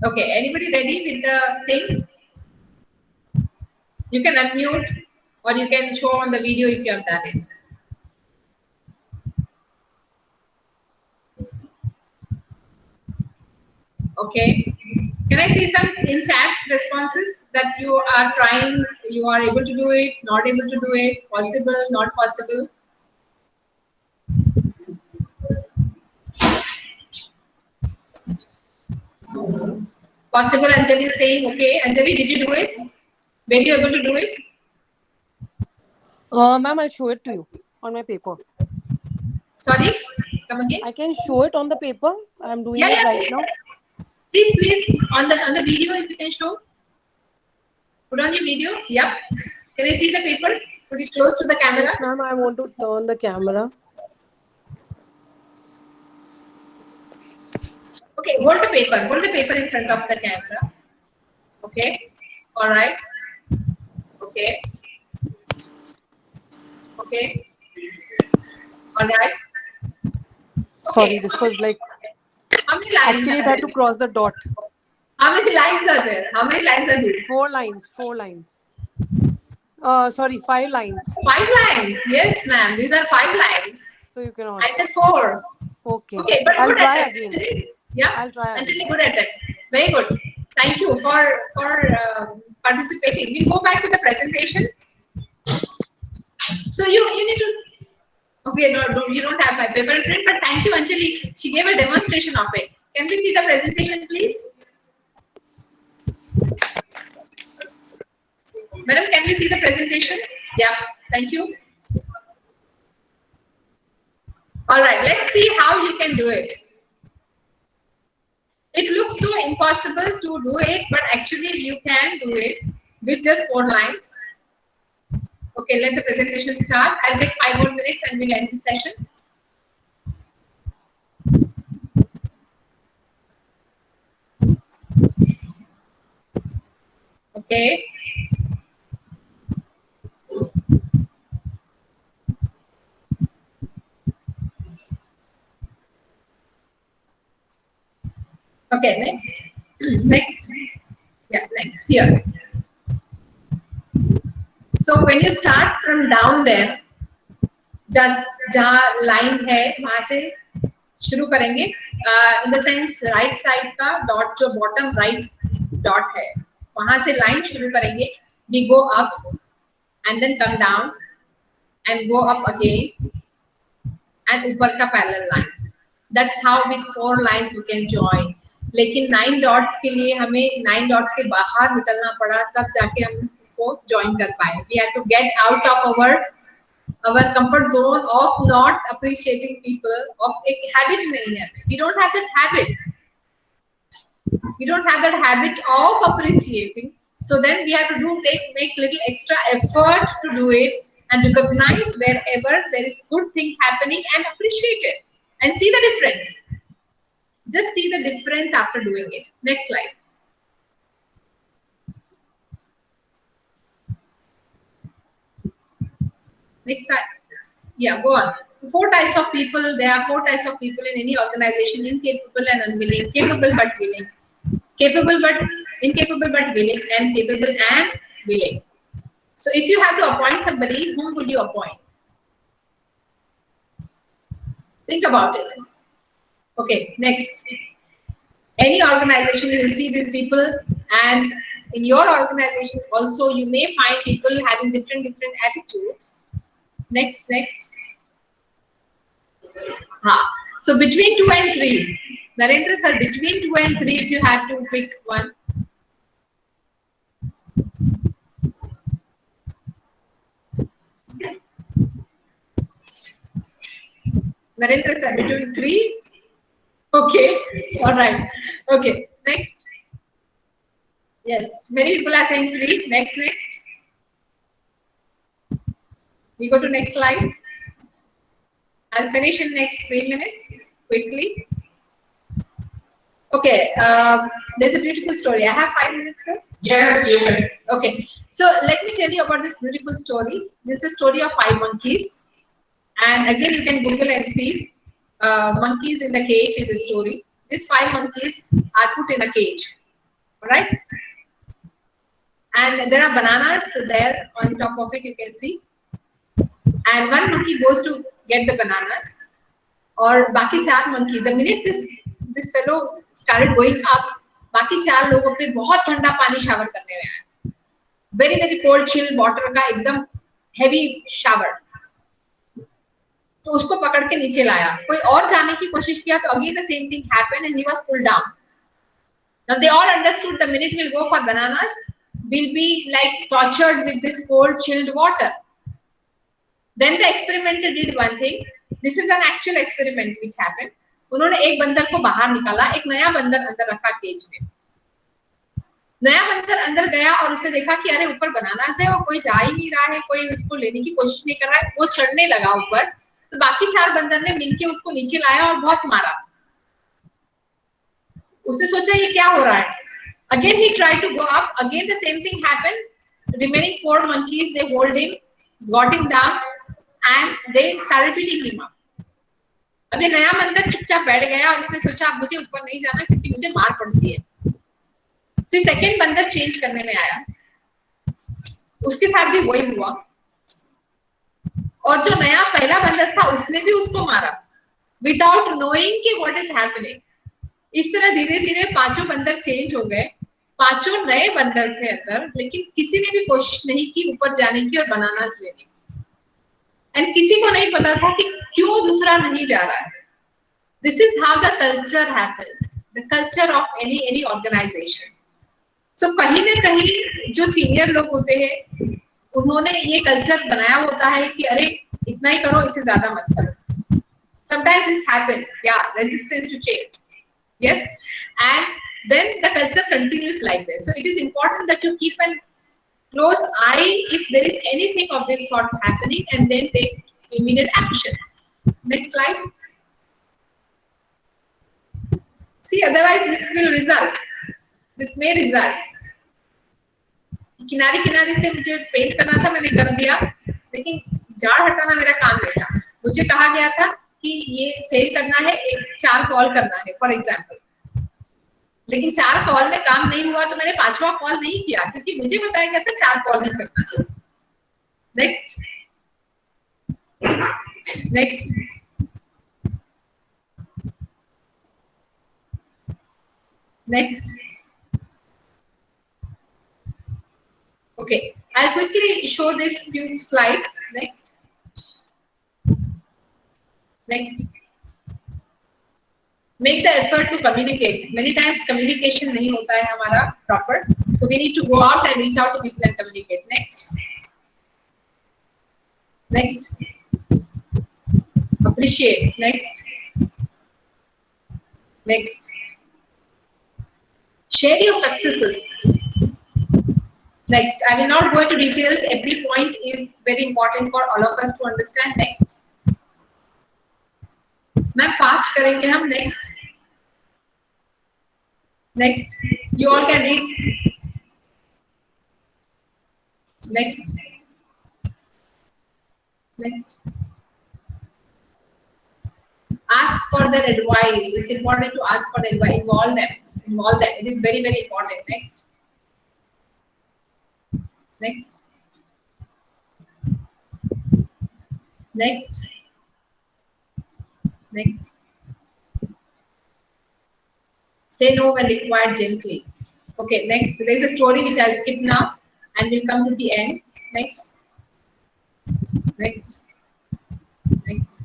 Okay, anybody ready with the thing? You can unmute or you can show on the video if you have done it. Okay. Can I see some in chat responses that you are trying, you are able to do it, not able to do it, possible, not possible? Possible, Anjali is saying, okay. Anjali, did you do it? Were you able to do it? Ma'am, I'll show it to you on my paper. Sorry, come again. I can show it on the paper. I'm doing it right please. now. Please, on the video, if you can show. Put on your video. Yeah. Can I see the paper? Put it close to the camera. Yes, ma'am, I want to turn the camera. Okay, hold the paper. Hold the paper in front of the camera. Okay. All right. Okay. Okay. All right. Okay. Sorry, this was like. How many lines? Actually, it had to cross the dot. How many lines are there? How many lines are these? 4 lines. 4 lines. Sorry, 5 lines. 5 lines. Yes, ma'am. These are 5 lines. So you can also. I said 4. Okay. Okay, but I'll good try at again. Actually. Yeah. I'll try. Actually, good at it. Very good. Thank you for participating. We'll go back to the presentation. So you need to. Okay, no, you don't have my paper and print, but thank you, Anjali. She gave a demonstration of it. Can we see the presentation, please? Madam, can we see the presentation? Yeah, thank you. All right, let's see how you can do it. It looks so impossible to do it, but actually you can do it with just 4 lines. Okay, let the presentation start. I'll take 5 more minutes and we'll end the session. Okay. Okay, next. Next. Yeah, next here. So when you start from down there, just जहाँ line है वहाँ से शुरू करेंगे. In the sense right side का dot जो bottom right dot है वहाँ से line शुरू करेंगे. We go up and then come down and go up again and ऊपर का parallel line. That's how with 4 lines you can join. लेकिन 9 डॉट्स के लिए हमें 9 डॉट्स के बाहर निकलना पड़ा, तब जाके हम इसको ज्वाइन कर पाए. We had to get out of our comfort zone of not appreciating people. Of एक habit नहीं है. We don't have that habit. We don't have that habit of appreciating. So then we have to make little extra effort to do it and recognize wherever there is good thing happening and appreciate it and see the difference. Just see the difference after doing it. Next slide. Next slide. Yeah, go on. 4 types of people. There are 4 types of people in any organization: incapable and unwilling, capable but willing. Capable but incapable but willing, and capable and willing. So if you have to appoint somebody, whom would you appoint? Think about it. Okay, next. Any organization, you will see these people, and in your organization also you may find people having different attitudes. Next. So between 2 and 3, Narendra sir, between 2 and 3, if you have to pick one. Narendra sir, between 3. Okay, all right. Okay, next. Yes, many people are saying 3. Next. We go to next slide. I'll finish in next 3 minutes quickly. Okay, there's a beautiful story. I have 5 minutes, sir. Yes, you can. Okay, so let me tell you about this beautiful story. This is a story of 5 monkeys, and again you can Google and see monkeys in the cage in the story. These 5 monkeys are put in a cage, all right? And there are bananas there on top of it, you can see. And one monkey goes to get the bananas, और बाकी 4 monkey, the minute this fellow started going up, बाकी 4 लोगों पे बहुत ठंडा पानी shower करने में आया, very cold chill water का एकदम heavy shower. तो उसको पकड़ के नीचे लाया. कोई और जाने की कोशिश किया तो again the same thing happened and he was pulled down. Now they all understood the minute we'll go for bananas, we'll be like tortured with this cold chilled water. Then the experimenter did one thing. This is an actual experiment which happened. उन्होंने एक बंदर को बाहर निकाला, एक नया बंदर अंदर रखा केज में. नया बंदर अंदर गया और उसने देखा कि अरे ऊपर बनानास है और कोई जा ही नहीं रहा है, कोई इसको लेने की कोशिश नहीं कर रहा है. वो चढ़ने लगा ऊपर, तो बाकी 4 बंदर ने मिलके उसको नीचे लाया और बहुत मारा. उसने सोचा ये क्या हो रहा है. Again he tried to go up. Again the same thing happened. Remaining 4 monkeys, they hold him, got him down, and they started beating him up. अभी नया बंदर चुपचाप बैठ गया और उसने सोचा अब मुझे ऊपर नहीं जाना क्योंकि मुझे मार पड़ती है. फिर सेकंड बंदर चेंज करने में आया, उसके साथ भी वही हुआ, और जो नया पहला बंदर था उसने भी उसको मारा विदाउट नोइंग कि व्हाट इज हैपनिंग. इस तरह धीरे धीरे 5 बंदर चेंज हो गए, 5 नए बंदर थे अंदर, लेकिन किसी ने भी कोशिश नहीं की ऊपर जाने की और बनानास लेने की. एंड किसी को नहीं पता था कि क्यों दूसरा नहीं जा रहा है. This is how the culture happens, the culture of any organization. So कहीं ना कहीं जो सीनियर लोग होते हैं उन्होंने ये कल्चर बनाया होता है कि अरे इतना ही करो, इससे ज्यादा मत करो. Sometimes this happens, yeah, resistance to change. Yes, and then the culture continues like this. So it is important that you keep an close eye if there is anything of this sort happening and then take immediate action. Next slide. See, otherwise this will result. This may result. किनारे किनारे से मुझे paint करना था, मैंने कर दिया, लेकिन झाड़ हटाना मेरा काम नहीं था. मुझे कहा गया था कि ये सेल करना है, 4 कॉल करना है फॉर एग्जाम्पल, लेकिन 4 कॉल में काम नहीं हुआ तो मैंने 5वां कॉल नहीं किया क्योंकि मुझे बताया गया था 4 कॉल नहीं करना. Next. Okay, I'll quickly show this few slides. Next. Make the effort to communicate. Many times communication नहीं होता है हमारा proper, so we need to go out and reach out to people and communicate. Next. Appreciate. Next. Share your successes. Next. I will not go into details. Every point is very important for all of us to understand. Next. Ma'am fast करेंगे हम. Next. You all can read. Next. Ask for their advice. It's important to ask for their advice. Involve them. It is very important. Next. Next. Next. Next. Say no when required gently. Okay, next. There is a story which I'll skip now and we'll come to the end. Next. Next. Next.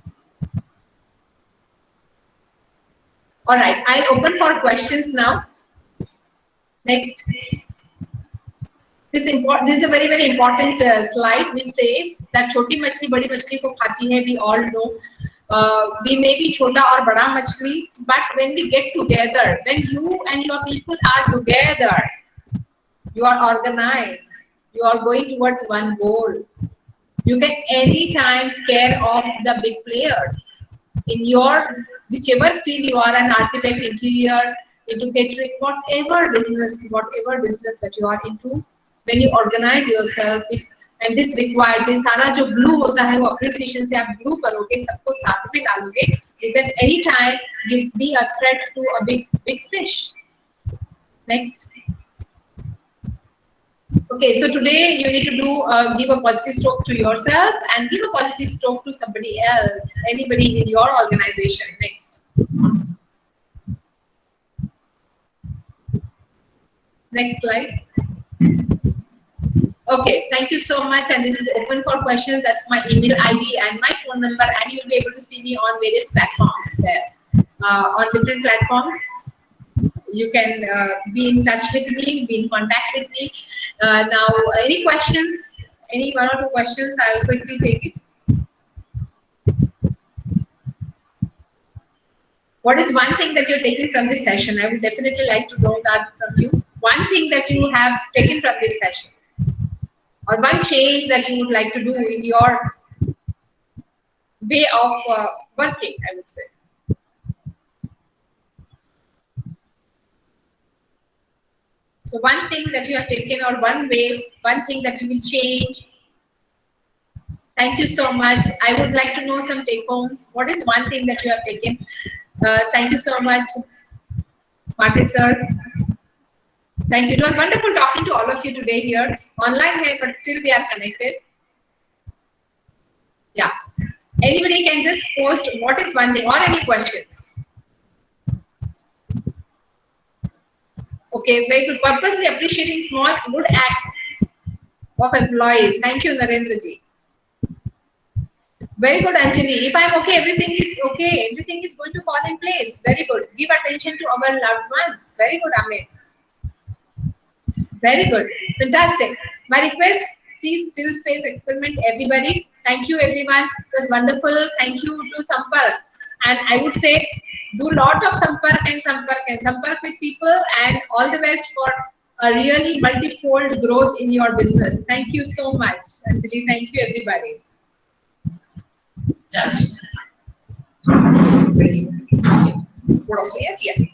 All right, I'll open for questions now. Next. This is a very very important slide which says that छोटी मछली बड़ी मछली को खाती है. We all know. We may be छोटा और बड़ा मछली, but when we get together, when you and your people are together, you are organized, you are going towards one goal. You can anytime scare off the big players in your whichever field you are, an architect, interior, into catering, whatever business that you are into. When you organize yourself, and this requires ये सारा जो glue होता है वो appreciation से आप glue करोगे, सबको साथ में डालोगे, you can anytime be a threat to a big fish. Next. Okay, so today you need to do give a positive stroke to yourself and give a positive stroke to somebody else, anybody in your organization. Next. Next slide. Okay, thank you so much, and this is open for questions. That's my email ID and my phone number, and you'll be able to see me on various platforms there. On different platforms, you can be in touch with me, be in contact with me. Now, any questions? Any one or two questions? I'll quickly take it. What is one thing that you're taking from this session? I would definitely like to know that from you. One thing that you have taken from this session, or one change that you would like to do in your way of working, I would say. So one thing that you have taken, or one thing that you will change. Thank you so much. I would like to know some take-homes. What is one thing that you have taken? Thank you so much, Marty sir. Thank you. It was wonderful talking to all of you today here. Online here, but still we are connected. Yeah. Anybody can just post what is one thing or any questions. Okay, very good. Purposely appreciating small good acts of employees. Thank you, Narendra ji. Very good, Anjali. If I'm okay, everything is okay. Everything is going to fall in place. Very good. Give attention to our loved ones. Very good, Amit. Very good. Fantastic. My request, see still face experiment, everybody. Thank you, everyone. It was wonderful. Thank you to Sampark. And I would say, do lot of Sampark with people, and all the best for a really multifold growth in your business. Thank you so much, Anjali. Thank you, everybody. Yes. Very good. Yeah.